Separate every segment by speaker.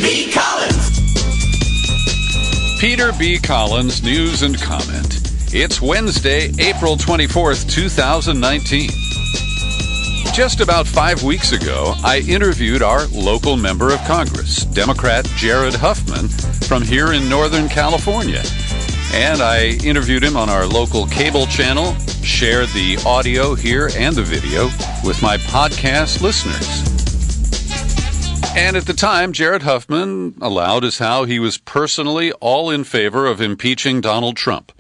Speaker 1: B. Collins.
Speaker 2: Peter B. Collins, News and Comment. It's Wednesday, April 24th, 2019. Just about 5 weeks ago, I interviewed our local member of Congress, Democrat Jared Huffman, from here in Northern California. And I interviewed him on our local cable channel, shared the audio here and the video with my podcast listeners. And at the time, Jared Huffman allowed as how he was personally all in favor of impeaching Donald Trump.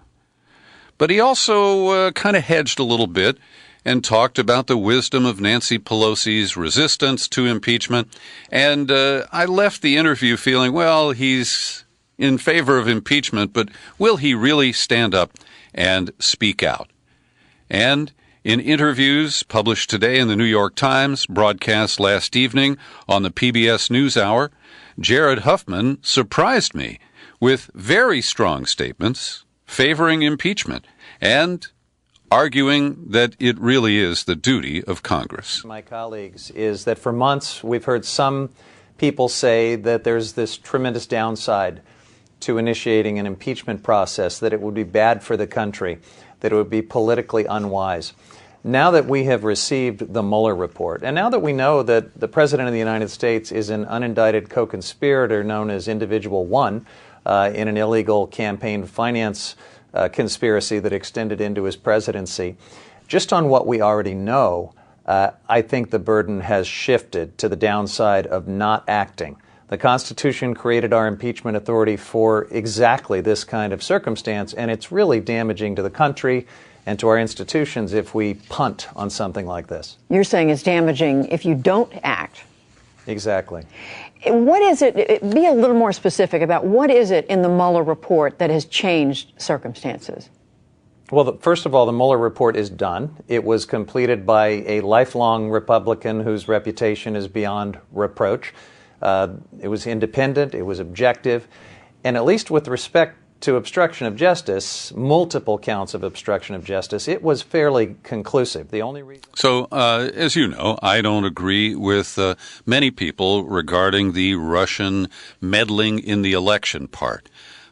Speaker 2: But he also kind of hedged a little bit and talked about the wisdom of Nancy Pelosi's resistance to impeachment. And I left the interview feeling, well, he's in favor of impeachment, but will he really stand up and speak out? And in interviews published today in the New York Times, broadcast last evening on the PBS NewsHour, Jared Huffman surprised me with very strong statements favoring impeachment and arguing that it really is the duty of Congress.
Speaker 3: My colleagues is that for months we've heard some people say that there's this tremendous downside to initiating an impeachment process, that it would be bad for the country, that it would be politically unwise. Now that we have received the Mueller report, and now that we know that the President of the United States is an unindicted co-conspirator known as Individual One in an illegal campaign finance conspiracy that extended into his presidency, just on what we already know, I think the burden has shifted to the downside of not acting. The Constitution created our impeachment authority for exactly this kind of circumstance, and it's really damaging to the country and to our institutions if we punt on something like this.
Speaker 4: You're saying it's damaging if you don't act.
Speaker 3: Exactly.
Speaker 4: What is it, be a little more specific about what is it in the Mueller report that has changed circumstances?
Speaker 3: Well, first of all, the Mueller report is done. It was completed by a lifelong Republican whose reputation is beyond reproach. It was independent, it was objective, and at least with respect to obstruction of justice, multiple counts of obstruction of justice, it was fairly conclusive. The only reason...
Speaker 2: So, as you know, I don't agree with many people regarding the Russian meddling in the election part.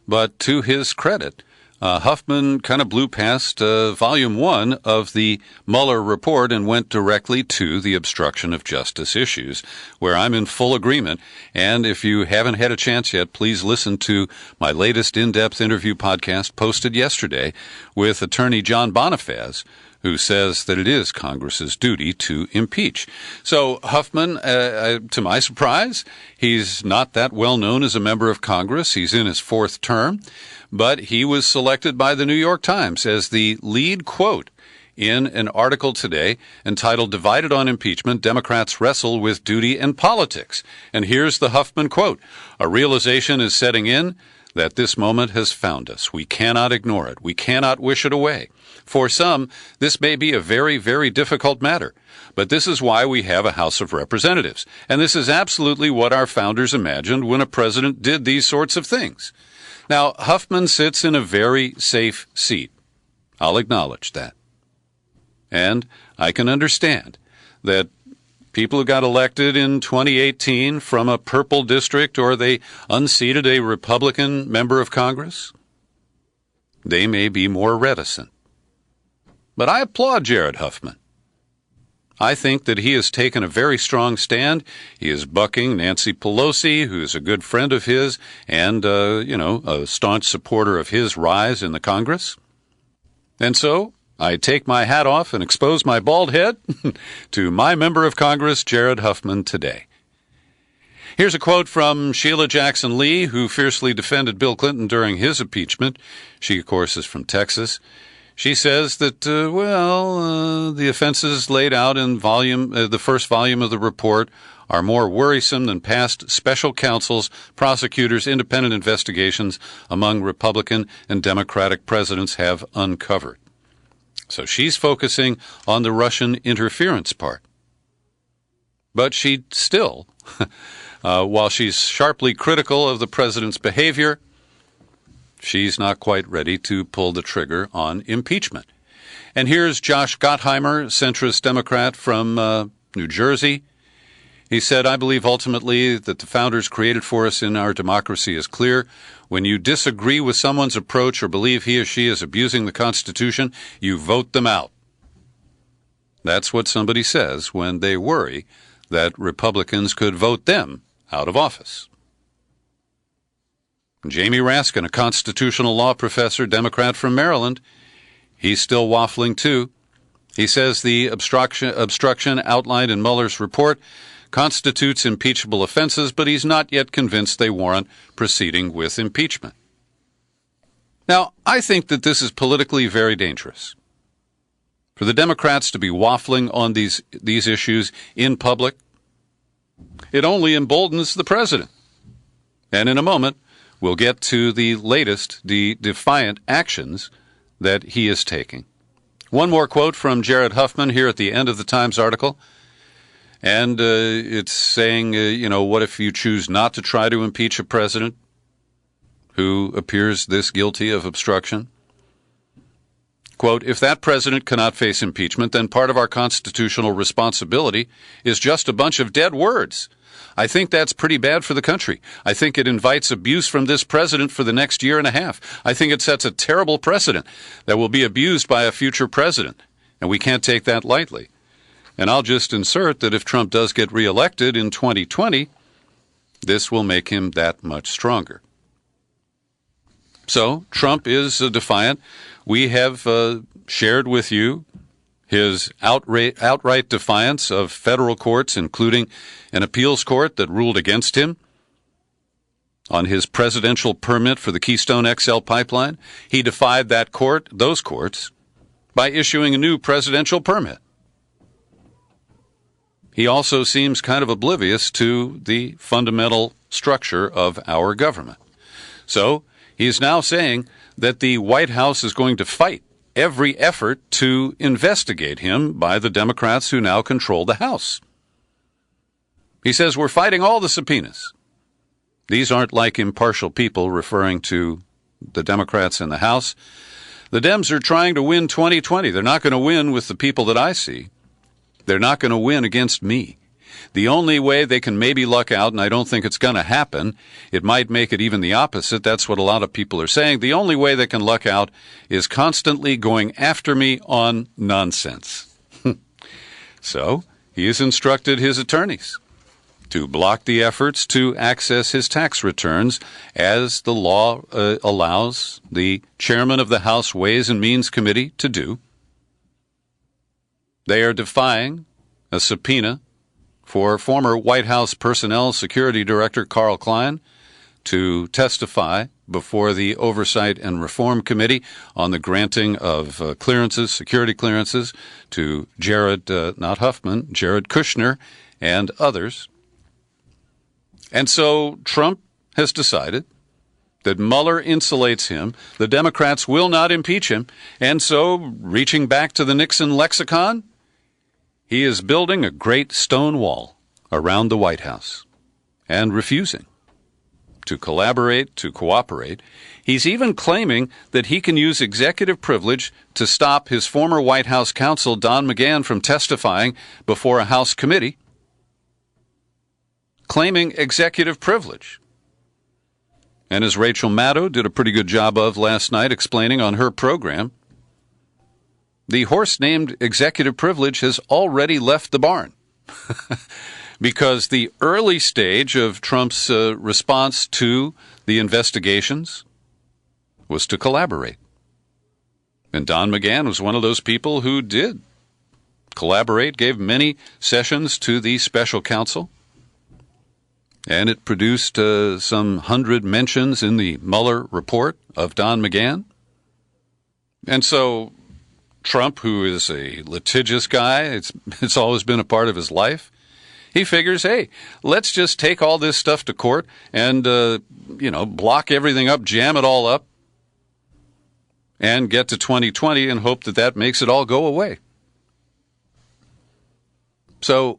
Speaker 2: But to his credit, Huffman kind of blew past Volume 1 of the Mueller report and went directly to the obstruction of justice issues, where I'm in full agreement. And if you haven't had a chance yet, please listen to my latest in-depth interview podcast posted yesterday with attorney John Bonifaz, who says that it is Congress's duty to impeach. So Huffman, to my surprise, he's not that well known as a member of Congress. He's in his fourth term, but he was selected by the New York Times as the lead quote in an article today entitled "Divided on Impeachment, Democrats Wrestle with Duty and Politics." And here's the Huffman quote: "A realization is setting in that this moment has found us. We cannot ignore it. We cannot wish it away. For some, this may be a very, very difficult matter. But this is why we have a House of Representatives. And this is absolutely what our founders imagined when a president did these sorts of things." Now, Huffman sits in a very safe seat. I'll acknowledge that. And I can understand that people who got elected in 2018 from a purple district, or they unseated a Republican member of Congress, they may be more reticent. But I applaud Jared Huffman. I think that he has taken a very strong stand. He is bucking Nancy Pelosi, who is a good friend of his and, a staunch supporter of his rise in the Congress. And so I take my hat off and expose my bald head to my member of Congress, Jared Huffman, today. Here's a quote from Sheila Jackson Lee, who fiercely defended Bill Clinton during his impeachment. She, of course, is from Texas. She says that, the offenses laid out in the first volume of the report are more worrisome than past special counsels, prosecutors, independent investigations among Republican and Democratic presidents have uncovered. So she's focusing on the Russian interference part. But she still, while she's sharply critical of the president's behavior, she's not quite ready to pull the trigger on impeachment. And here's Josh Gottheimer, centrist Democrat from New Jersey. He said, I believe ultimately that the founders created for us in our democracy is clear. When you disagree with someone's approach or believe he or she is abusing the Constitution, you vote them out. That's what somebody says when they worry that Republicans could vote them out of office. Jamie Raskin, a constitutional law professor, Democrat from Maryland, he's still waffling too. He says the obstruction outlined in Mueller's report constitutes impeachable offenses, but he's not yet convinced they warrant proceeding with impeachment. Now, I think that this is politically very dangerous. For the Democrats to be waffling on these issues in public, it only emboldens the president. And in a moment, we'll get to the latest, the defiant actions that he is taking. One more quote from Jared Huffman here at the end of the Times article. And it's saying, what if you choose not to try to impeach a president who appears this guilty of obstruction? Quote, if that president cannot face impeachment, then part of our constitutional responsibility is just a bunch of dead words. I think that's pretty bad for the country. I think it invites abuse from this president for the next year and a half. I think it sets a terrible precedent that will be abused by a future president, and we can't take that lightly. And I'll just insert that if Trump does get reelected in 2020, this will make him that much stronger. So Trump is defiant. We have shared with you his outright defiance of federal courts, including an appeals court that ruled against him on his presidential permit for the Keystone XL pipeline. He defied those courts, by issuing a new presidential permit. He also seems kind of oblivious to the fundamental structure of our government. So he's now saying that the White House is going to fight every effort to investigate him by the Democrats who now control the House. He says we're fighting all the subpoenas. These aren't like impartial people referring to the Democrats in the House. The Dems are trying to win 2020. They're not going to win with the people that I see. They're not going to win against me. The only way they can maybe luck out, and I don't think it's going to happen, it might make it even the opposite. That's what a lot of people are saying. The only way they can luck out is constantly going after me on nonsense. So he has instructed his attorneys to block the efforts to access his tax returns, as the law allows the chairman of the House Ways and Means Committee to do. They are defying a subpoena for former White House Personnel Security Director Carl Klein to testify before the Oversight and Reform Committee on the granting of clearances, security clearances, to Jared, not Huffman, Jared Kushner and others. And so Trump has decided that Mueller insulates him, the Democrats will not impeach him, and so, reaching back to the Nixon lexicon, he is building a great stone wall around the White House and refusing to collaborate, to cooperate. He's even claiming that he can use executive privilege to stop his former White House counsel, Don McGahn, from testifying before a House committee, claiming executive privilege. And as Rachel Maddow did a pretty good job of last night explaining on her program, the horse named executive privilege has already left the barn because the early stage of Trump's response to the investigations was to collaborate. And Don McGahn was one of those people who did collaborate, gave many sessions to the special counsel, and it produced some 100 mentions in the Mueller report of Don McGahn. And so Trump, who is a litigious guy, it's always been a part of his life, he figures, hey, let's just take all this stuff to court and, block everything up, jam it all up, and get to 2020 and hope that that makes it all go away. So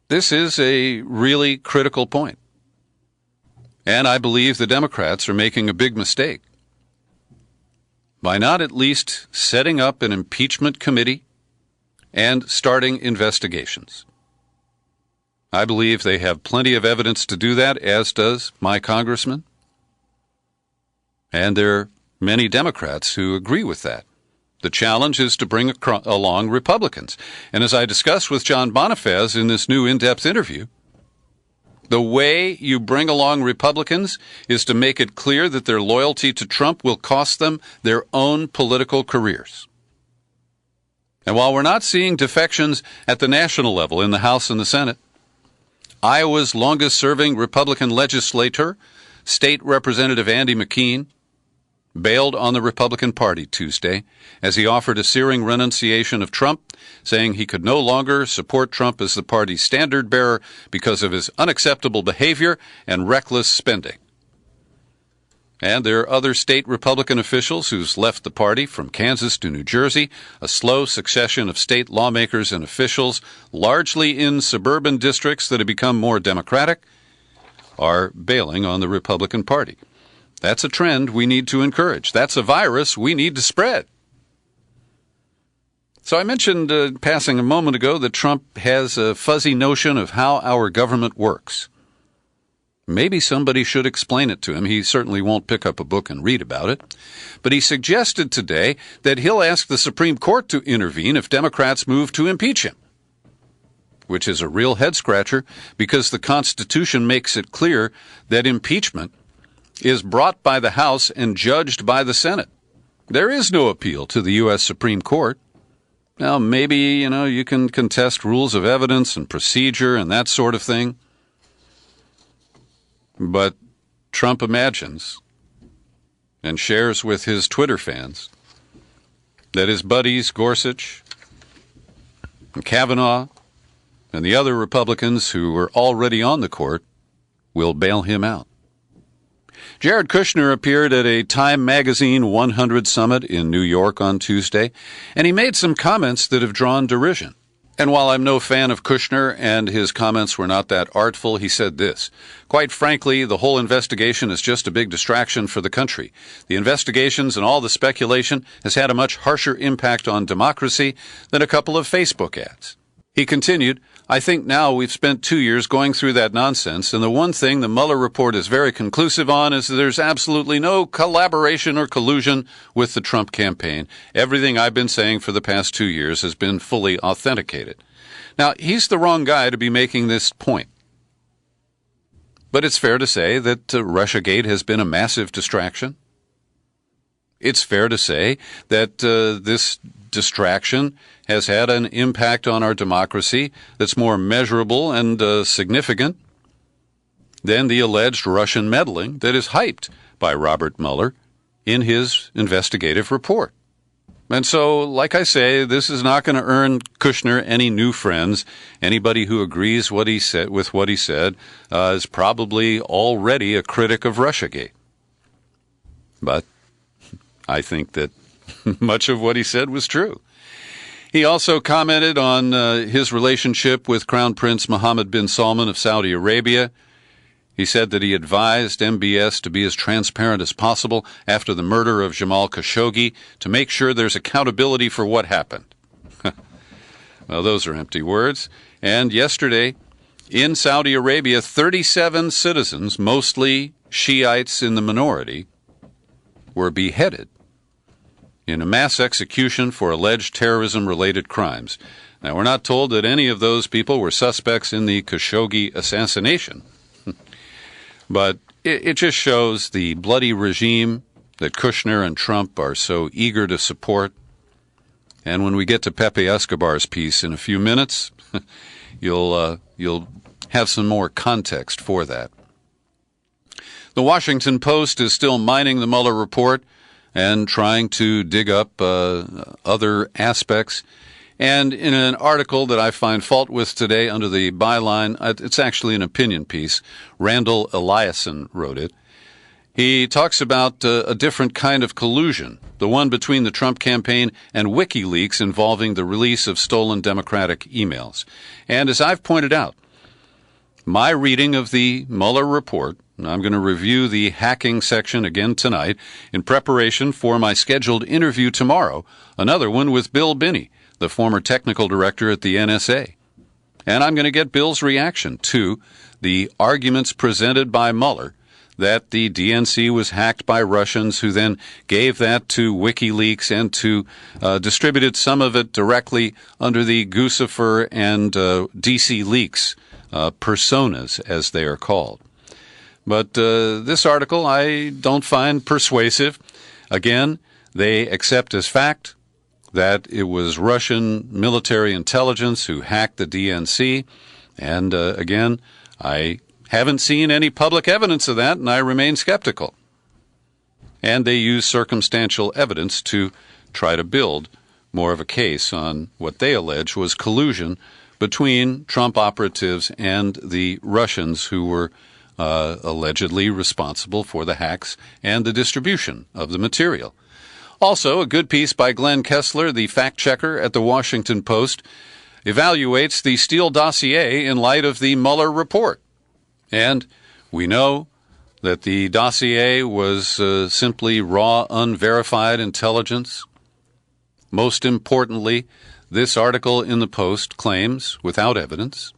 Speaker 2: this is a really critical point. And I believe the Democrats are making a big mistake by not at least setting up an impeachment committee and starting investigations. I believe they have plenty of evidence to do that, as does my congressman. And there are many Democrats who agree with that. The challenge is to bring along Republicans. And as I discussed with John Bonifaz in this new in-depth interview, the way you bring along Republicans is to make it clear that their loyalty to Trump will cost them their own political careers. And while we're not seeing defections at the national level in the House and the Senate, Iowa's longest-serving Republican legislator, State Representative Andy McKean, bailed on the Republican Party Tuesday as he offered a searing renunciation of Trump, saying he could no longer support Trump as the party's standard-bearer because of his unacceptable behavior and reckless spending. And there are other state Republican officials who's left the party, from Kansas to New Jersey, a slow succession of state lawmakers and officials, largely in suburban districts that have become more Democratic, are bailing on the Republican Party. That's a trend we need to encourage. That's a virus we need to spread. So I mentioned passing a moment ago that Trump has a fuzzy notion of how our government works. Maybe somebody should explain it to him. He certainly won't pick up a book and read about it. But he suggested today that he'll ask the Supreme Court to intervene if Democrats move to impeach him, which is a real head-scratcher because the Constitution makes it clear that impeachment is brought by the House and judged by the Senate. There is no appeal to the U.S. Supreme Court. Now, maybe, you can contest rules of evidence and procedure and that sort of thing. But Trump imagines and shares with his Twitter fans that his buddies Gorsuch and Kavanaugh and the other Republicans who were already on the court will bail him out. Jared Kushner appeared at a Time Magazine 100 Summit in New York on Tuesday, and he made some comments that have drawn derision. And while I'm no fan of Kushner and his comments were not that artful, he said this: "Quite frankly, the whole investigation is just a big distraction for the country. The investigations and all the speculation has had a much harsher impact on democracy than a couple of Facebook ads." He continued, "I think now we've spent 2 years going through that nonsense, and the one thing the Mueller report is very conclusive on is that there's absolutely no collaboration or collusion with the Trump campaign. Everything I've been saying for the past 2 years has been fully authenticated." Now, he's the wrong guy to be making this point. But it's fair to say that Russiagate has been a massive distraction. It's fair to say that this distraction has had an impact on our democracy that's more measurable and significant than the alleged Russian meddling that is hyped by Robert Mueller in his investigative report. And so, like I say, this is not going to earn Kushner any new friends. Anybody who agrees with what he said is probably already a critic of Russiagate. But I think that much of what he said was true. He also commented on his relationship with Crown Prince Mohammed bin Salman of Saudi Arabia. He said that he advised MBS to be as transparent as possible after the murder of Jamal Khashoggi to make sure there's accountability for what happened. Well, those are empty words. And yesterday, in Saudi Arabia, 37 citizens, mostly Shiites in the minority, were beheaded in a mass execution for alleged terrorism-related crimes. Now, we're not told that any of those people were suspects in the Khashoggi assassination. But it just shows the bloody regime that Kushner and Trump are so eager to support. And when we get to Pepe Escobar's piece in a few minutes, you'll have some more context for that. The Washington Post is still mining the Mueller report and trying to dig up other aspects. And in an article that I find fault with today under the byline, it's actually an opinion piece, Randall Eliason wrote it. He talks about a different kind of collusion, the one between the Trump campaign and WikiLeaks involving the release of stolen Democratic emails. And as I've pointed out, my reading of the Mueller report, and I'm going to review the hacking section again tonight in preparation for my scheduled interview tomorrow, another one with Bill Binney, the former technical director at the NSA. And I'm going to get Bill's reaction to the arguments presented by Mueller that the DNC was hacked by Russians, who then gave that to WikiLeaks and distributed some of it directly under the Guccifer and DC Leaks personas, as they are called. But this article I don't find persuasive. Again, they accept as fact that it was Russian military intelligence who hacked the DNC. And again, I haven't seen any public evidence of that, and I remain skeptical. And they use circumstantial evidence to try to build more of a case on what they allege was collusion between Trump operatives and the Russians who were allegedly responsible for the hacks and the distribution of the material. Also, a good piece by Glenn Kessler, the fact-checker at the Washington Post, evaluates the Steele dossier in light of the Mueller report. And we know that the dossier was simply raw, unverified intelligence. Most importantly, this article in the Post claims, without evidence,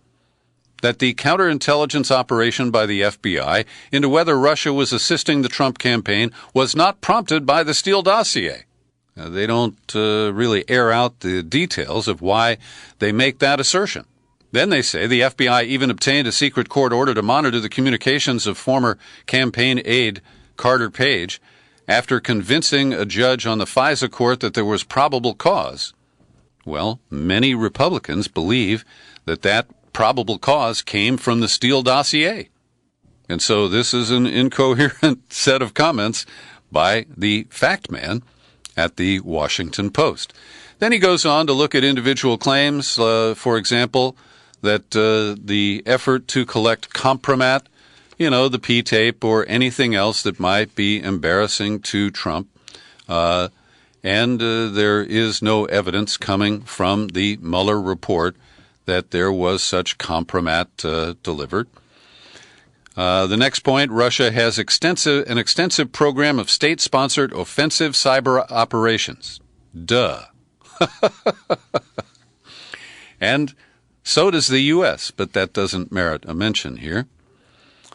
Speaker 2: that the counterintelligence operation by the FBI into whether Russia was assisting the Trump campaign was not prompted by the Steele dossier. They don't really air out the details of why they make that assertion. Then they say the FBI even obtained a secret court order to monitor the communications of former campaign aide Carter Page after convincing a judge on the FISA court that there was probable cause. Well, many Republicans believe that probable cause came from the Steele dossier. And so this is an incoherent set of comments by the fact man at the Washington Post. Then he goes on to look at individual claims, for example, that the effort to collect compromat, the P-tape or anything else that might be embarrassing to Trump, and there is no evidence coming from the Mueller report that there was such compromat delivered. The next point, Russia has an extensive program of state-sponsored offensive cyber operations. Duh. And so does the U.S., but that doesn't merit a mention here.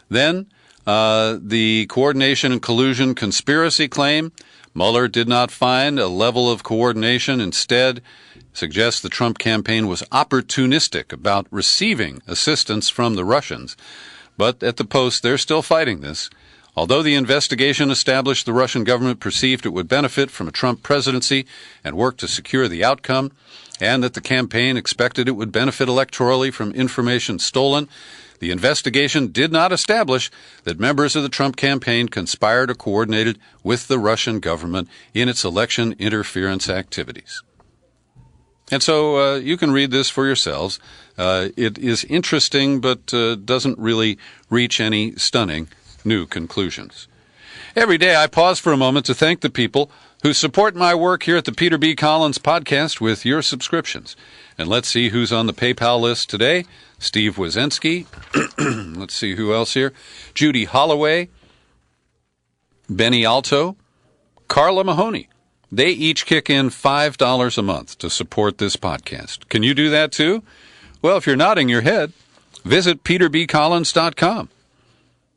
Speaker 2: Then, the coordination and collusion conspiracy claim. Mueller did not find a level of coordination. Instead, suggests the Trump campaign was opportunistic about receiving assistance from the Russians. But at the Post, they're still fighting this. Although the investigation established the Russian government perceived it would benefit from a Trump presidency and worked to secure the outcome, and that the campaign expected it would benefit electorally from information stolen, the investigation did not establish that members of the Trump campaign conspired or coordinated with the Russian government in its election interference activities. And so you can read this for yourselves. It is interesting, but doesn't really reach any stunning new conclusions. Every day I pause for a moment to thank the people who support my work here at the Peter B. Collins Podcast with your subscriptions. And let's see who's on the PayPal list today. Steve Wazensky. Let's see who else here. Judy Holloway. Benny Alto. Carla Mahoney. They each kick in $5 a month to support this podcast. Can you do that too? Well, if you're nodding your head, visit peterbcollins.com.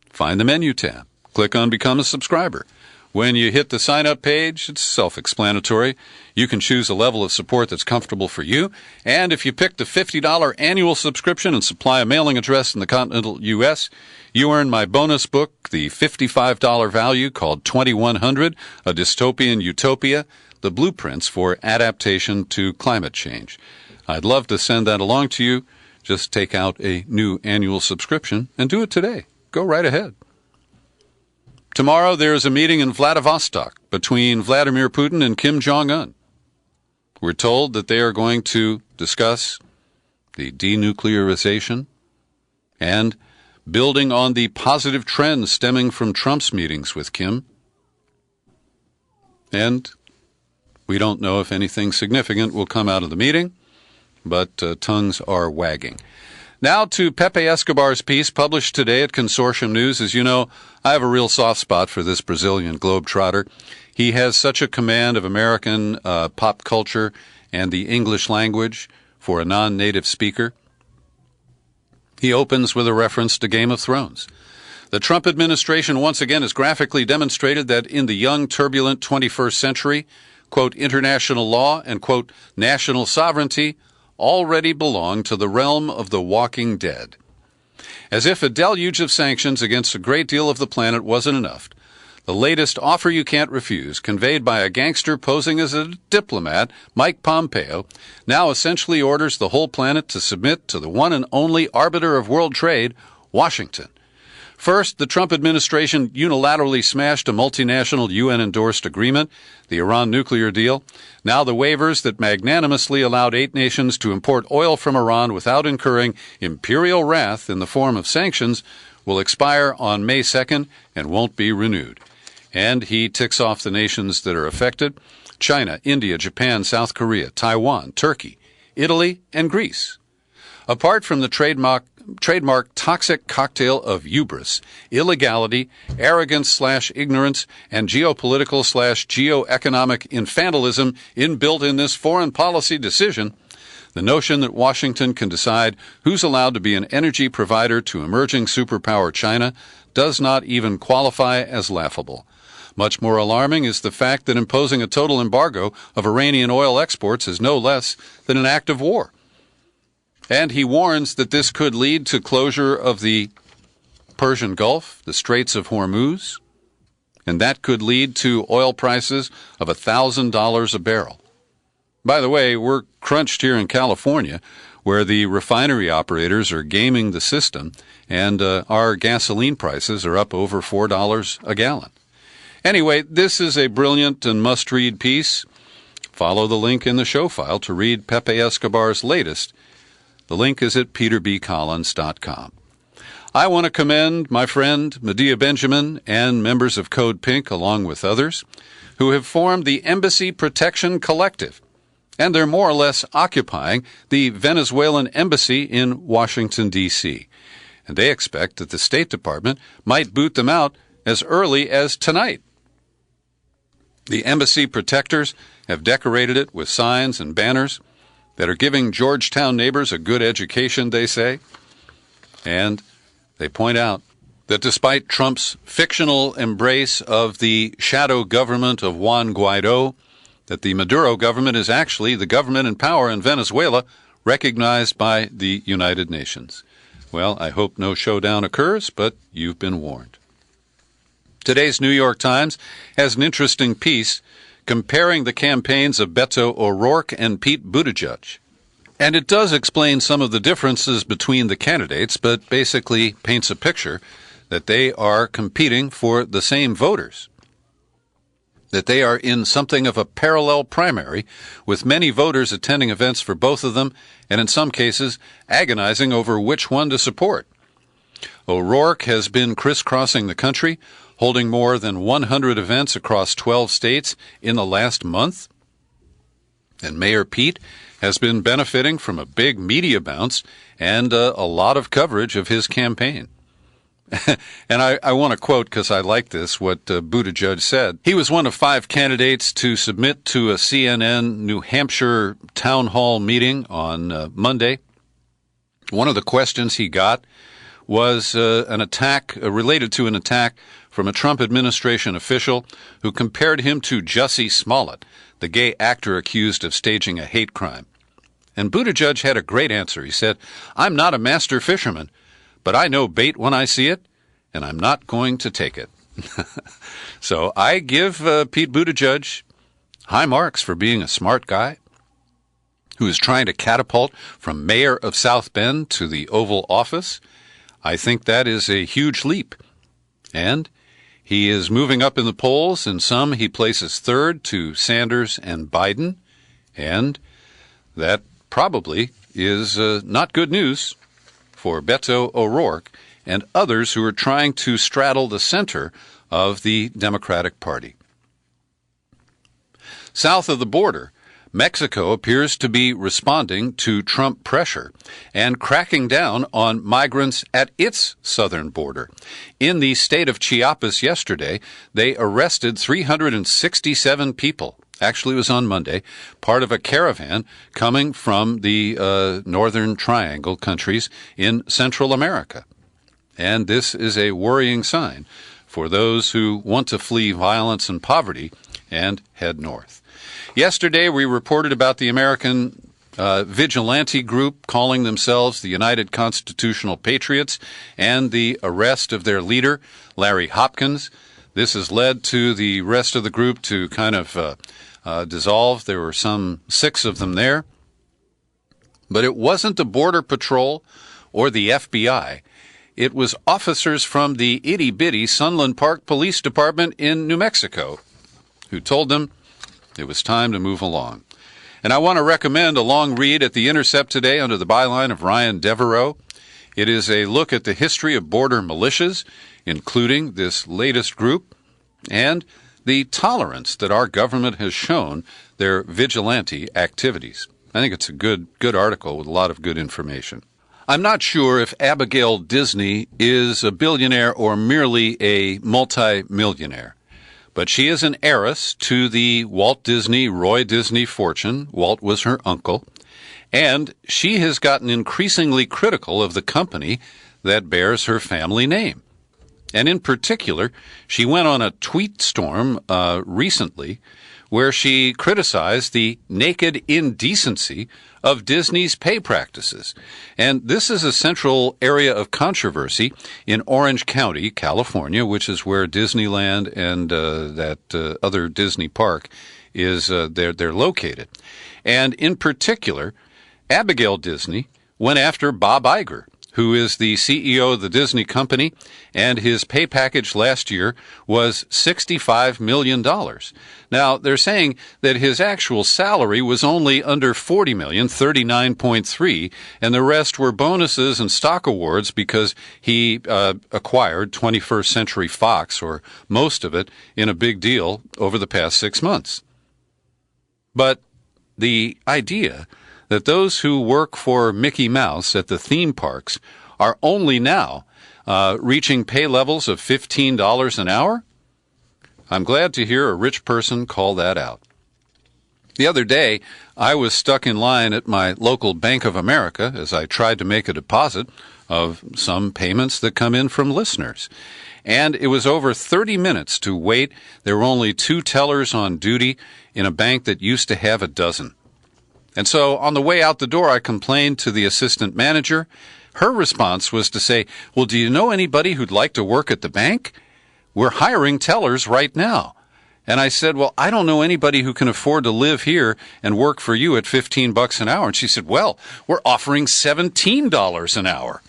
Speaker 2: Find the menu tab. Click on Become a Subscriber. When you hit the sign-up page, it's self-explanatory. You can choose a level of support that's comfortable for you. And if you pick the $50 annual subscription and supply a mailing address in the continental U.S., you earn my bonus book, the $55 value called 2100, A Dystopian Utopia, the blueprints for adaptation to climate change. I'd love to send that along to you. Just take out a new annual subscription and do it today. Go right ahead. Tomorrow there is a meeting in Vladivostok between Vladimir Putin and Kim Jong-un. We're told that they are going to discuss the denuclearization and building on the positive trends stemming from Trump's meetings with Kim. And we don't know if anything significant will come out of the meeting, but tongues are wagging. Now to Pepe Escobar's piece published today at Consortium News. As you know, I have a real soft spot for this Brazilian globetrotter. He has such a command of American pop culture and the English language for a non-native speaker. He opens with a reference to Game of Thrones. The Trump administration once again has graphically demonstrated that in the young, turbulent 21st century, quote, international law and, quote, national sovereignty already belong to the realm of the walking dead. As if a deluge of sanctions against a great deal of the planet wasn't enough, the latest offer you can't refuse, conveyed by a gangster posing as a diplomat, Mike Pompeo, now essentially orders the whole planet to submit to the one and only arbiter of world trade, Washington. First, the Trump administration unilaterally smashed a multinational UN-endorsed agreement, the Iran nuclear deal. Now the waivers that magnanimously allowed 8 nations to import oil from Iran without incurring imperial wrath in the form of sanctions will expire on May 2nd and won't be renewed. And he ticks off the nations that are affected: China, India, Japan, South Korea, Taiwan, Turkey, Italy, and Greece. Apart from the trademark toxic cocktail of hubris, illegality, arrogance/ignorance, and geopolitical/geoeconomic infantilism inbuilt in this foreign policy decision, the notion that Washington can decide who's allowed to be an energy provider to emerging superpower China does not even qualify as laughable. Much more alarming is the fact that imposing a total embargo of Iranian oil exports is no less than an act of war. And he warns that this could lead to closure of the Persian Gulf, the Straits of Hormuz, and that could lead to oil prices of $1,000 a barrel. By the way, we're crunched here in California, where the refinery operators are gaming the system, and our gasoline prices are up over $4 a gallon. Anyway, this is a brilliant and must-read piece. Follow the link in the show file to read Pepe Escobar's latest. The link is at peterbcollins.com. I want to commend my friend Medea Benjamin and members of Code Pink, along with others, who have formed the Embassy Protection Collective, and they're more or less occupying the Venezuelan embassy in Washington, D.C., and they expect that the State Department might boot them out as early as tonight. The embassy protectors have decorated it with signs and banners that are giving Georgetown neighbors a good education, they say. And they point out that despite Trump's fictional embrace of the shadow government of Juan Guaido, that the Maduro government is actually the government in power in Venezuela, recognized by the United Nations. Well, I hope no showdown occurs, but you've been warned. Today's New York Times has an interesting piece comparing the campaigns of Beto O'Rourke and Pete Buttigieg. And it does explain some of the differences between the candidates, but basically paints a picture that they are competing for the same voters, that they are in something of a parallel primary, with many voters attending events for both of them, and in some cases agonizing over which one to support. O'Rourke has been crisscrossing the country, holding more than 100 events across 12 states in the last month. And Mayor Pete has been benefiting from a big media bounce and a lot of coverage of his campaign. And I want to quote, because I like this, what Buttigieg said. He was one of 5 candidates to submit to a CNN New Hampshire town hall meeting on Monday. One of the questions he got was an attack related to an attack from a Trump administration official who compared him to Jussie Smollett, the gay actor accused of staging a hate crime. And Buttigieg had a great answer. He said, "I'm not a master fisherman, but I know bait when I see it, and I'm not going to take it." So I give Pete Buttigieg high marks for being a smart guy who is trying to catapult from mayor of South Bend to the Oval Office. I think that is a huge leap. And he is moving up in the polls. In some, he places third to Sanders and Biden. And that probably is not good news for Beto O'Rourke and others who are trying to straddle the center of the Democratic Party. South of the border, Mexico appears to be responding to Trump pressure and cracking down on migrants at its southern border. In the state of Chiapas yesterday, they arrested 367 people, Actually, it was on Monday, part of a caravan coming from the Northern Triangle countries in Central America. And this is a worrying sign for those who want to flee violence and poverty and head north. Yesterday, we reported about the American vigilante group calling themselves the United Constitutional Patriots and the arrest of their leader, Larry Hopkins. This has led to the rest of the group to kind of dissolve. There were some 6 of them there. But it wasn't the Border Patrol or the FBI. It was officers from the itty-bitty Sunland Park Police Department in New Mexico who told them it was time to move along. And I want to recommend a long read at The Intercept today under the byline of Ryan Devereaux. It is a look at the history of border militias, including this latest group, and the tolerance that our government has shown their vigilante activities. I think it's a good article with a lot of good information. I'm not sure if Abigail Disney is a billionaire or merely a multi-millionaire, but she is an heiress to the Walt Disney, Roy Disney fortune. Walt was her uncle, and she has gotten increasingly critical of the company that bears her family name. And in particular, she went on a tweet storm recently where she criticized the naked indecency of Disney's pay practices. And this is a central area of controversy in Orange County, California, which is where Disneyland and that other Disney park is they're located. And in particular, Abigail Disney went after Bob Iger, who is the CEO of the Disney company, and his pay package last year was $65 million. Now, they're saying that his actual salary was only under $40 million, $39.3, and the rest were bonuses and stock awards because he acquired 21st Century Fox, or most of it, in a big deal over the past 6 months. But the idea that those who work for Mickey Mouse at the theme parks are only now reaching pay levels of $15 an hour? I'm glad to hear a rich person call that out. The other day, I was stuck in line at my local Bank of America as I tried to make a deposit of some payments that come in from listeners. And it was over 30 minutes to wait. There were only 2 tellers on duty in a bank that used to have a dozen. And so on the way out the door, I complained to the assistant manager. Her response was to say, well, do you know anybody who'd like to work at the bank? We're hiring tellers right now. And I said, well, I don't know anybody who can afford to live here and work for you at $15 an hour. And she said, well, we're offering $17 an hour.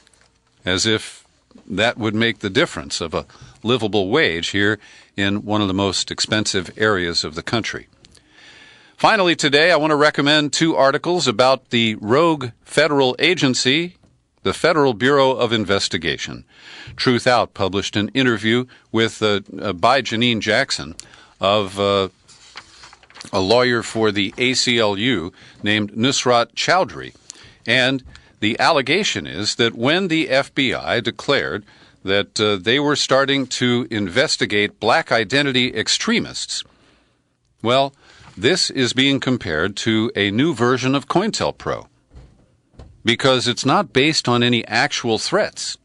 Speaker 2: As if that would make the difference of a livable wage here in one of the most expensive areas of the country. Finally, today, I want to recommend 2 articles about the rogue federal agency, the Federal Bureau of Investigation. Truth Out published an interview with by Janine Jackson of a lawyer for the ACLU named Nusrat Chowdhury. And the allegation is that when the FBI declared that they were starting to investigate black identity extremists, well, this is being compared to a new version of COINTELPRO because it's not based on any actual threats.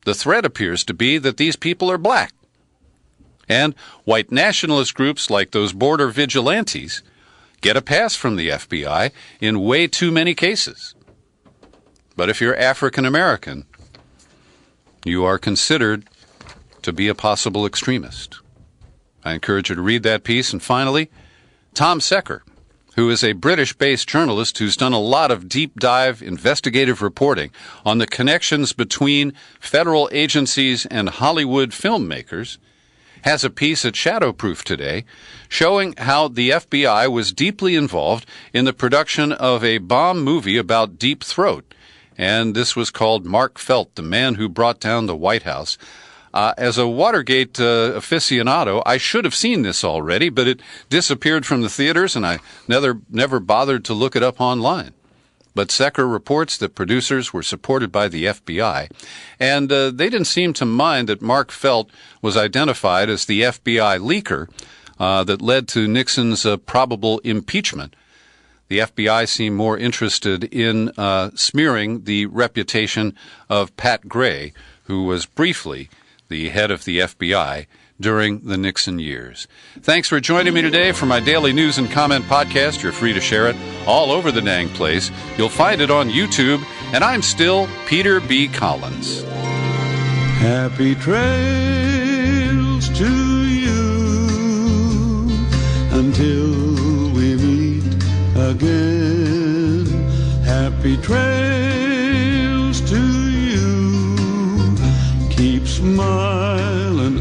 Speaker 2: The threat appears to be that these people are black. And white nationalist groups like those border vigilantes get a pass from the FBI in way too many cases. But if you're African American, you are considered to be a possible extremist. I encourage you to read that piece. And finally, Tom Secker, who is a British-based journalist who's done a lot of deep-dive investigative reporting on the connections between federal agencies and Hollywood filmmakers, has a piece at Shadowproof today showing how the FBI was deeply involved in the production of a bomb movie about Deep Throat. And this was called Mark Felt, the Man Who Brought Down the White House. As a Watergate aficionado, I should have seen this already, but it disappeared from the theaters, and I never bothered to look it up online. But Secker reports that producers were supported by the FBI, and they didn't seem to mind that Mark Felt was identified as the FBI leaker that led to Nixon's probable impeachment, the FBI seemed more interested in smearing the reputation of Pat Gray, who was briefly the head of the FBI during the Nixon years. Thanks for joining me today for my daily news and comment podcast. You're free to share it all over the dang place. You'll find it on YouTube, and I'm still Peter B. Collins.
Speaker 1: Happy trails to you until we meet again. Happy trails to you. Keep smiling